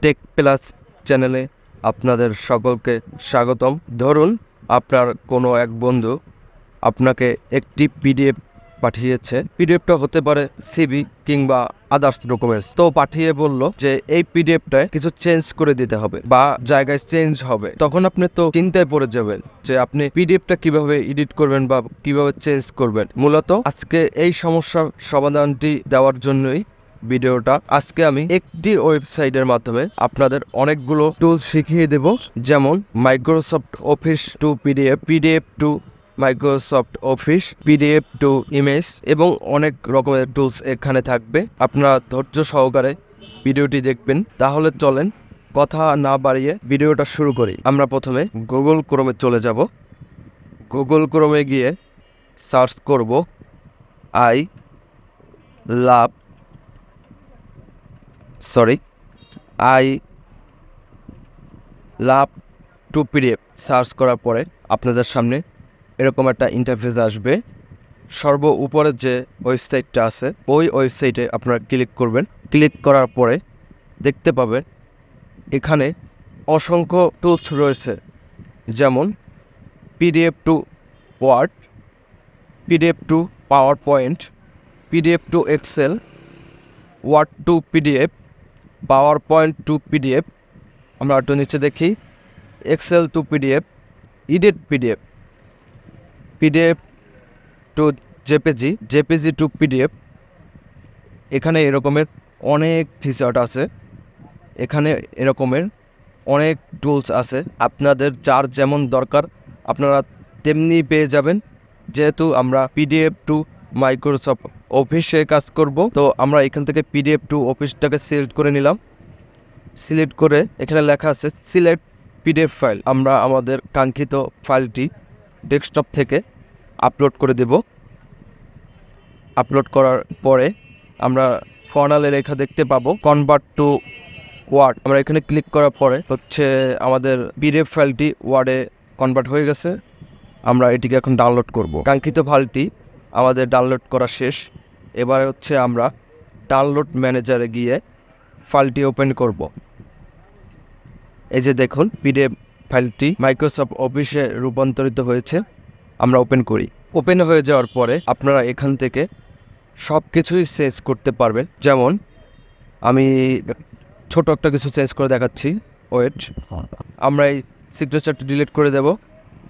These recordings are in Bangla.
টেক প্লাস চ্যানেলে আপনাদের সকলকে স্বাগতম। ধরুন আপনার কোনো এক বন্ধু আপনাকে একটি পিডিএফ পাঠিয়েছে। পিডিএফটা হতে পারে সিভি কিংবা আদার্স ডকুমেন্টস। তো পাঠিয়ে বলল যে এই পিডিএফটায় কিছু চেঞ্জ করে দিতে হবে বা জায়গায় চেঞ্জ হবে। তখন আপনি তো চিন্তায় পড়ে যাবেন যে আপনি পিডিএফটা কিভাবে এডিট করবেন বা কিভাবে চেঞ্জ করবেন। মূলত আজকে এই সমস্যার সমাধানটি দেওয়ার জন্যই ভিডিওটা। আজকে আমি একটি ওয়েবসাইটের মাধ্যমে আপনাদের অনেকগুলো টুলস শিখিয়ে দেব, যেমন Microsoft office to PDF, PDF two Microsoft office, PDF two image এবং অনেক রকমের টুলস এখানে থাকবে। আপনারা ধৈর্য সহকারে ভিডিওটি দেখবেন। তাহলে চলেন কথা না বাড়িয়ে ভিডিওটা শুরু করি। আমরা প্রথমে গুগল ক্রোমে চলে যাব। গুগল ক্রোমে গিয়ে সার্চ করব I love to PDF search করার পরে আপনাদের সামনে এরকম একটা ইন্টারফেস আসবে। সর্ব উপরে যে ওয়েবসাইটটা আছে ওই ওয়েবসাইটে আপনারা ক্লিক করবেন। ক্লিক করার পরে দেখতে পাবেন এখানে অসংখ্য টুলস রয়েছে, যেমন PDF to Word, PDF to PowerPoint, PDF to Excel, Word to PDF, PowerPoint to PDF. আমরা একটু নিচে দেখি Excel to PDF, edit PDF, PDF to JPG, JPG to PDF. এখানে এরকমের অনেক ফিচার আছে, এখানে এরকমের অনেক টুলস আছে। আপনাদের যার যেমন দরকার আপনারা তেমনি পেয়ে যাবেন। যেহেতু আমরা পিডিএফ টু মাইক্রোসফট অফিসে কাজ করব, তো আমরা এখান থেকে পিডিএফ টু অফিসটাকে সিলেক্ট করে নিলাম। সিলেক্ট করে এখানে লেখা আছে সিলেক্ট পিডিএফ ফাইল। আমরা আমাদের কাঙ্ক্ষিত ফাইলটি ডেস্কটপ থেকে আপলোড করে দেব। আপলোড করার পরে আমরা ফর্নালে লেখা দেখতে পাবো কনভার্ট টু ওয়ার্ড। আমরা এখানে ক্লিক করার পরে আমাদের পিডিএফ ফাইলটি ওয়ার্ডে কনভার্ট হয়ে গেছে। আমরা এটিকে এখন ডাউনলোড করব। কাঙ্ক্ষিত ফাইলটি আমাদের ডাউনলোড করা শেষ। এবারে আমরা ডাউনলোড ম্যানেজারে গিয়ে ফাইলটি ওপেন করব। এই যে দেখুন পিডিএফ ফাইলটি মাইক্রোসফট অফিসে রূপান্তরিত হয়েছে। আমরা ওপেন করি। ওপেন হয়ে যাওয়ার পরে আপনারা এখান থেকে সব কিছুই চেঞ্জ করতে পারবেন। যেমন আমি ছোট একটা কিছু চেঞ্জ করে দেখাচ্ছি। ওয়েট, আমরা এই সিগনেচারটি ডিলিট করে দেব।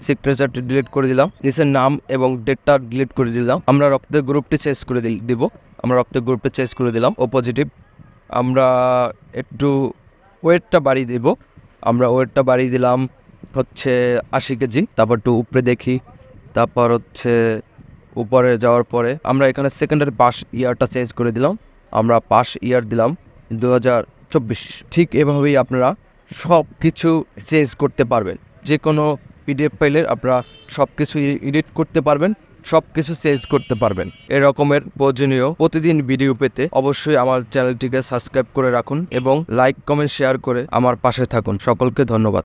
সিগনেচারটি ডিলিট করে দিলাম। নিচের নাম এবং ডেটটা ডিলিট করে দিলাম। আমরা রক্তের গ্রুপটি চেঞ্জ করে দিব। আমরা রক্তের গ্রুপটা চেঞ্জ করে দিলাম ও পজিটিভ। আমরা একটু ওয়েটটা বাড়িয়ে দেব। আমরা ওয়েটটা বাড়িয়ে দিলাম 80 কেজি। তারপর একটু উপরে দেখি। তারপর উপরে যাওয়ার পরে আমরা এখানে সেকেন্ডারি পাস ইয়ারটা চেঞ্জ করে দিলাম। আমরা পাস ইয়ার দিলাম 2024। ঠিক এভাবেই আপনারা সব কিছু চেঞ্জ করতে পারবেন। যে কোনো পিডিএফ ফাইলের আপনারা সব কিছু এডিট করতে পারবেন, সব কিছু চেঞ্জ করতে পারবেন। এরকমের প্রয়োজনীয় প্রতিদিন ভিডিও পেতে অবশ্যই আমার চ্যানেলটিকে সাবস্ক্রাইব করে রাখুন এবং লাইক, কমেন্ট, শেয়ার করে আমার পাশে থাকুন। সকলকে ধন্যবাদ।